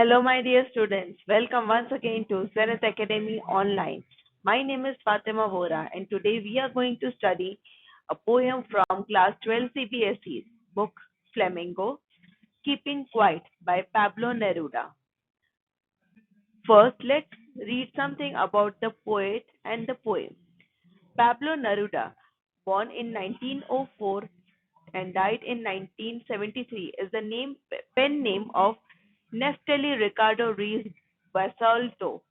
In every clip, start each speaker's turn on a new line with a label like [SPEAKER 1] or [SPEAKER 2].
[SPEAKER 1] Hello, my dear students. Welcome once again to Zenith Academy Online. My name is Fatima Vora, and today we are going to study a poem from Class 12 CBSE's book Flamingo, Keeping Quiet by Pablo Neruda. First, let's read something about the poet and the poem. Pablo Neruda, born in 1904 and died in 1973, is the pen name of Neftali Ricardo Ruiz Basalto.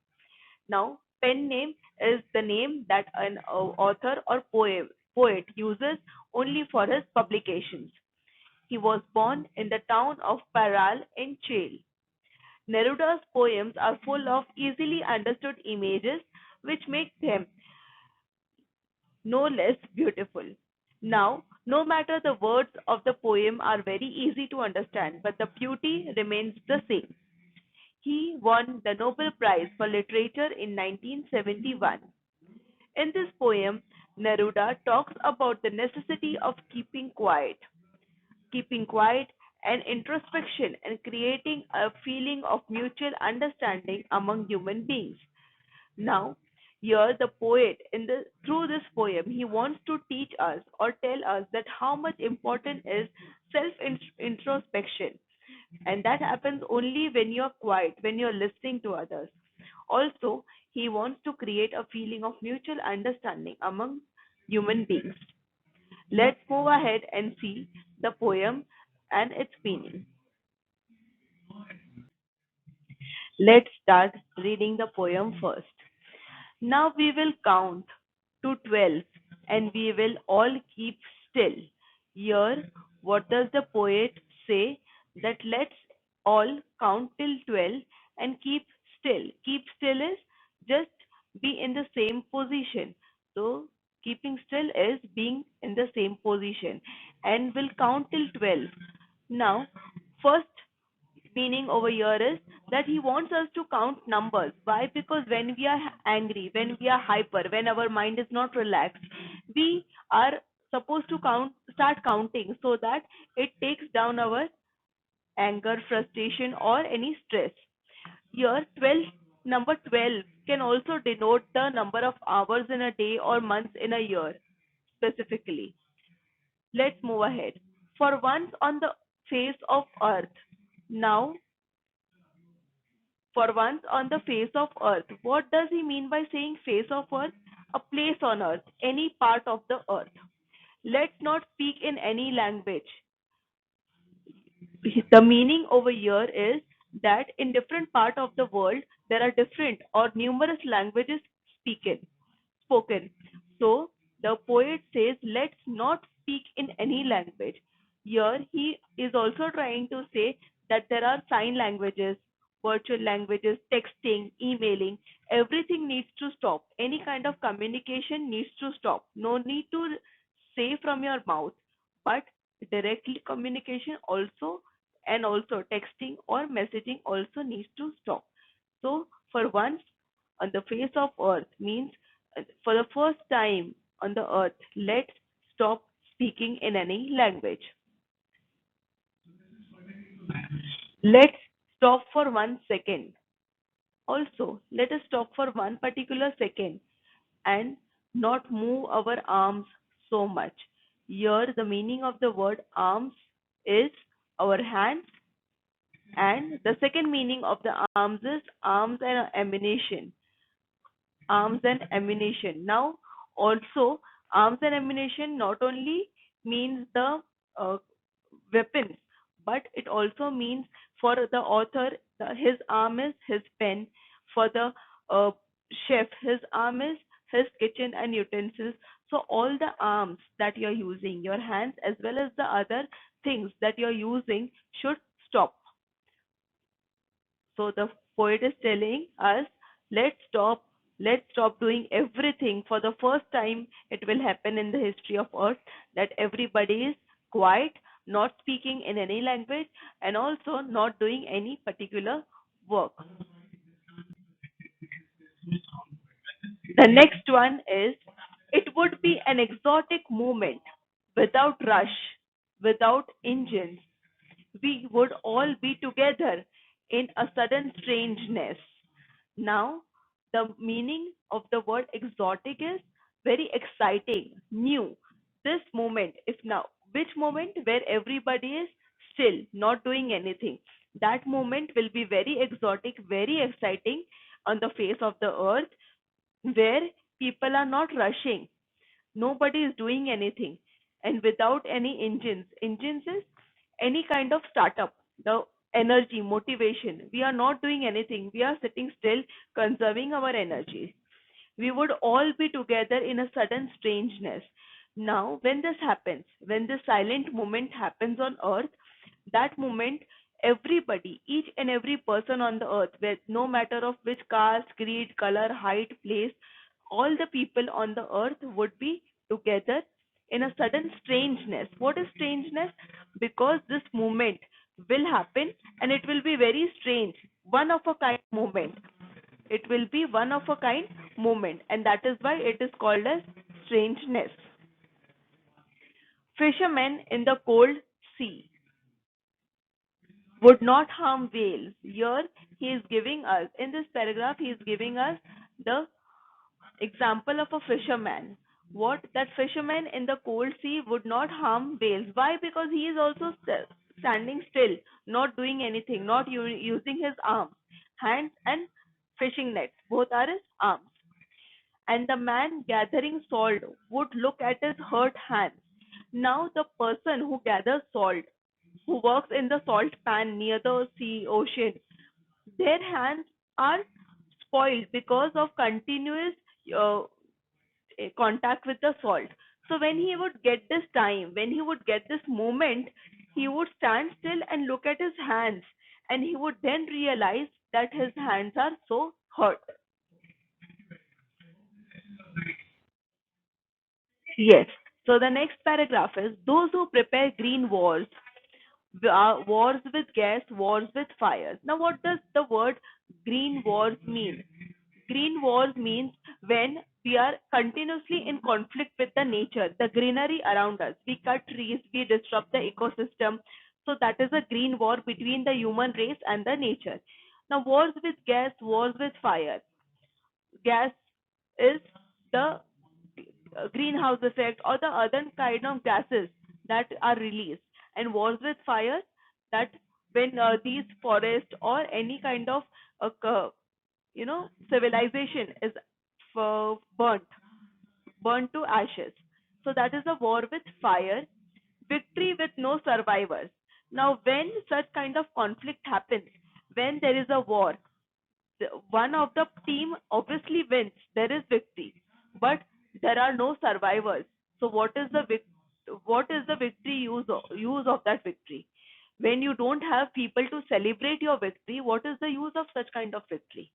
[SPEAKER 1] Now, pen name is the name that an author or poet uses only for his publications. He was born in the town of Parral in Chile. Neruda's poems are full of easily understood images which make them no less beautiful. Now, no matter the words of the poem are very easy to understand, but the beauty remains the same. He won the Nobel Prize for Literature in 1971. In this poem, Neruda talks about the necessity of keeping quiet and introspection and creating a feeling of mutual understanding among human beings. Now, here the poet through this poem he wants to teach us or tell us that how much important is self introspection, and that happens only when you're quiet, when you're listening to others. Also, he wants to create a feeling of mutual understanding among human beings. Let's move ahead and see the poem and its meaning. Let's start reading the poem first. Now we will count to 12 and we will all keep still. Here, what does the poet say? That let's all count till 12 and keep still. Keep still is just be in the same position. So, keeping still is being in the same position. And we'll count till 12. Now, first meaning over here is that he wants us to count numbers. Why? Because when we are angry, when we are hyper, when our mind is not relaxed, we are supposed to start counting so that it takes down our anger, frustration, or any stress. Here, 12, number 12 can also denote the number of hours in a day or months in a year specifically. Let's move ahead. For once on the face of earth. Now, for once on the face of earth. What does he mean by saying face of earth? A place on earth, any part of the earth. Let's not speak in any language. The meaning over here is that in different part of the world there are different or numerous languages spoken. So the poet says let's not speak in any language. Here he is also trying to say that there are sign languages, virtual languages, texting, emailing, everything needs to stop. Any kind of communication needs to stop. No need to say from your mouth, but directly communication also, and also texting or messaging also needs to stop. So for once on the face of earth means for the first time on the earth, let's stop speaking in any language. Let's stop for 1 second. Also, let us stop for one particular second and not move our arms so much. Here, the meaning of the word arms is our hands, and the second meaning of the arms is arms and ammunition. Arms and ammunition. Now, also, arms and ammunition not only means the uh, weapons, but it also means for the author, his arm is his pen. For the uh, chef, his arm is his kitchen and utensils. So all the arms that you're using, your hands as well as the other things that you're using should stop. So the poet is telling us, let's stop doing everything. For the first time, it will happen in the history of Earth that everybody is quiet, not speaking in any language, and also not doing any particular work. The next one is, it would be an exotic movement without rush, without engines. We would all be together in a sudden strangeness. Now, the meaning of the word exotic is very exciting, new. This moment, if now, which moment where everybody is still, not doing anything, that moment will be very exotic, very exciting on the face of the earth, where people are not rushing, nobody is doing anything, and without any engines. Engines is any kind of startup, the energy, motivation. We are not doing anything, we are sitting still, conserving our energy. We would all be together in a sudden strangeness. Now, when this happens, when this silent moment happens on earth, that moment, everybody, each and every person on the earth, with no matter of which caste, creed, color, height, place, all the people on the earth would be together in a sudden strangeness. What is strangeness? Because this moment will happen and it will be very strange, one of a kind moment. It will be one of a kind moment, and that is why it is called as strangeness. Fishermen in the cold sea would not harm whales. Here he is giving us, in this paragraph, he is giving us the example of a fisherman. What? That fisherman in the cold sea would not harm whales. Why? Because he is also standing still, not doing anything, not using his arms, hands, and fishing nets. Both are his arms. And the man gathering salt would look at his hurt hands. Now, the person who gathers salt, who works in the salt pan near the sea, ocean, their hands are spoiled because of continuous uh, contact with the salt. So, when he would get this time, when he would get this moment, he would stand still and look at his hands, and he would then realize that his hands are so hurt. Yes. So the next paragraph is those who prepare green wars, wars with gas, wars with fires. Now, what does the word green wars mean? Green wars means when we are continuously in conflict with the nature, the greenery around us. We cut trees, we disrupt the ecosystem. So that is a green war between the human race and the nature. Now, wars with gas, wars with fire. Gas is the greenhouse effect or the other kind of gases that are released, and wars with fire, that when these forests or any kind of civilization is burnt to ashes. So that is a war with fire. Victory with no survivors. Now, when such kind of conflict happens, when there is a war, one of the team obviously wins, there is victory, but there are no survivors. So what is the victory use of that victory? When you don't have people to celebrate your victory, what is the use of such kind of victory?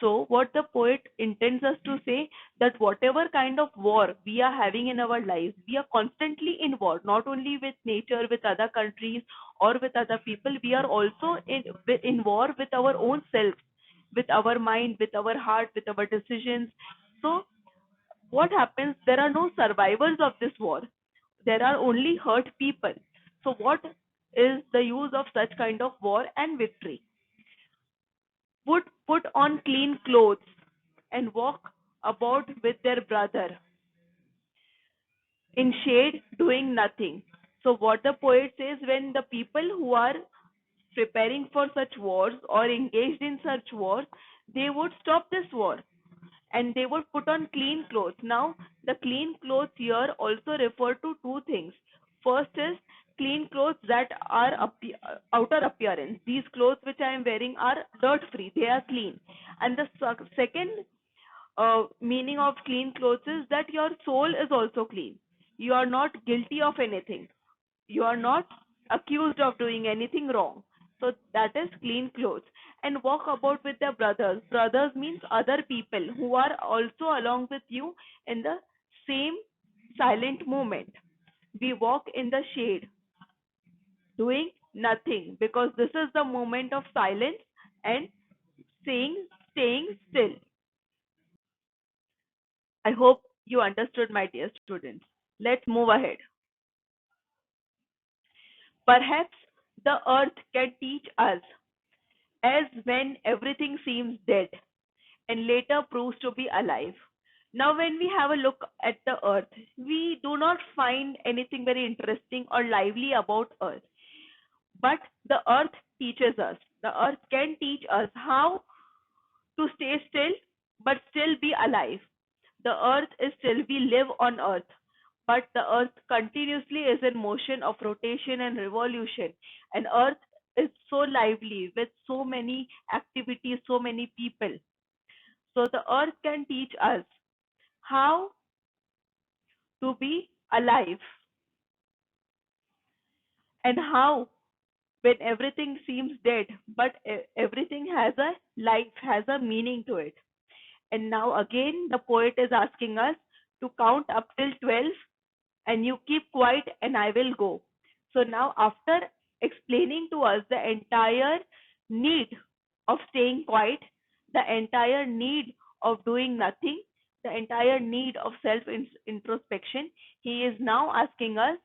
[SPEAKER 1] So, what the poet intends us to say, that whatever kind of war we are having in our lives, we are constantly in war, not only with nature, with other countries, or with other people. We are also in war with our own self, with our mind, with our heart, with our decisions. So, what happens? There are no survivors of this war. There are only hurt people. So, what is the use of such kind of war and victory? Would put on clean clothes and walk about with their brother in shade doing nothing. So, what the poet says, when the people who are preparing for such wars or engaged in such wars, they would stop this war and they would put on clean clothes. Now, the clean clothes here also refer to two things. First is clean clothes that are outer appearance. These clothes which I am wearing are dirt free, they are clean. And the second meaning of clean clothes is that your soul is also clean. You are not guilty of anything. You are not accused of doing anything wrong. So that is clean clothes. And walk about with their brothers. Brothers means other people who are also along with you in the same silent moment. We walk in the shade, doing nothing, because this is the moment of silence and staying still. I hope you understood, my dear students. Let's move ahead. Perhaps the earth can teach us. as when everything seems dead and later proves to be alive. Now, when we have a look at the earth, we do not find anything very interesting or lively about earth. But the earth teaches us. The earth can teach us how to stay still but still be alive. The earth is still, we live on earth, but the earth continuously is in motion of rotation and revolution. And earth is so lively with so many activities, so many people. So the earth can teach us how to be alive and how when everything seems dead, but everything has a life, has a meaning to it. And now again, the poet is asking us to count up till 12 and you keep quiet and I will go. So now, after explaining to us the entire need of staying quiet, the entire need of doing nothing, the entire need of self introspection, he is now asking us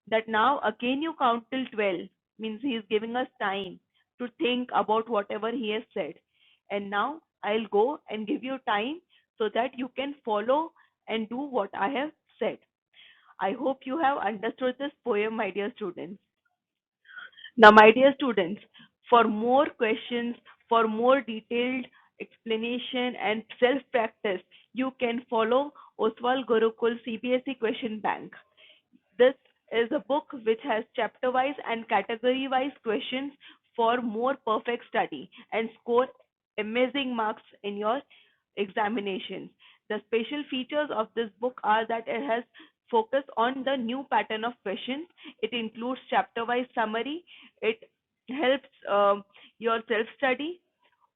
[SPEAKER 1] that now again you count till 12, means he is giving us time to think about whatever he has said. And now I'll go and give you time so that you can follow and do what I have said. I hope you have understood this poem, my dear students. Now, my dear students, for more questions, for more detailed explanation and self practice, you can follow Oswal Gurukul CBSE Question Bank. This is a book which has chapter wise and category wise questions for more perfect study and score amazing marks in your examinations. The special features of this book are that it has focus on the new pattern of questions. It includes chapter wise summary. It helps your self study.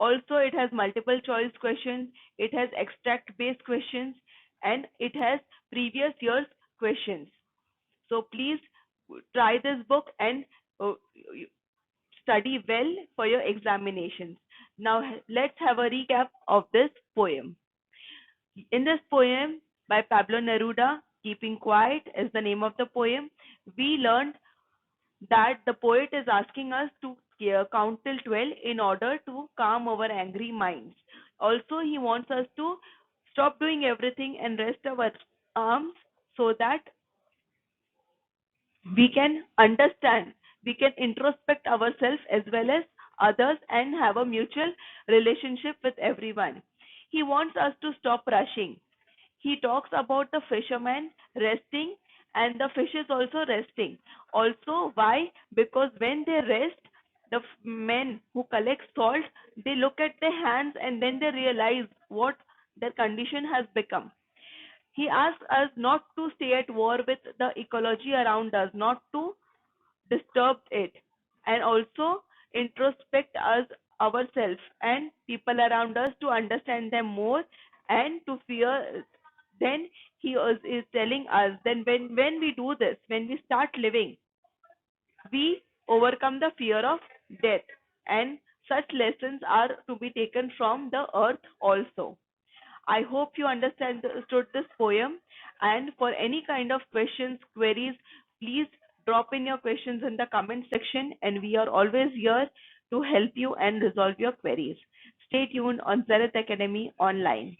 [SPEAKER 1] Also, it has multiple choice questions. It has extract based questions and it has previous year's questions. So please try this book and uh, study well for your examinations. Now let's have a recap of this poem. In this poem by Pablo Neruda, Keeping Quiet is the name of the poem. We learned that the poet is asking us to count till 12 in order to calm our angry minds. Also, he wants us to stop doing everything and rest our arms so that we can understand, we can introspect ourselves as well as others and have a mutual relationship with everyone. He wants us to stop rushing. He talks about the fisherman resting and the fish is also resting. Also, why? Because when they rest, the men who collect salt, they look at their hands and then they realize what their condition has become. He asks us not to stay at war with the ecology around us, not to disturb it, and also introspect us ourselves and people around us to understand them more and to fear. Then is telling us then when we do this, when we start living, we overcome the fear of death, and such lessons are to be taken from the earth also. I hope you understood this poem. And for any kind of questions, queries, please drop in your questions in the comment section, and we are always here to help you and resolve your queries. Stay tuned on Zenith Academy online.